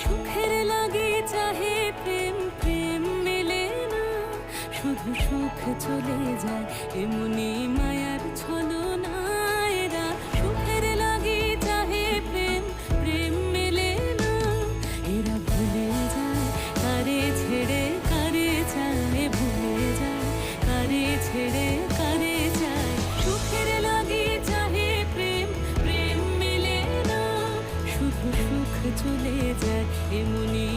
সুখের লাগি চাহে প্রেম, প্রেম মেলে না, শুধু সুখ চলে যায় এমনি মায়ার ছলনা। এরা সুখের লাগি চাহে প্রেম, প্রেম মেলে না, এরা ভুলে যায় কারে ছেড়ে কারে চায়, ভুলে যায় কারে ছেড়ে কারে চায়। সুখের লাগি চাহে প্রেম, প্রেম মেলে না, শুধু সুখ চলে যায় এমনি।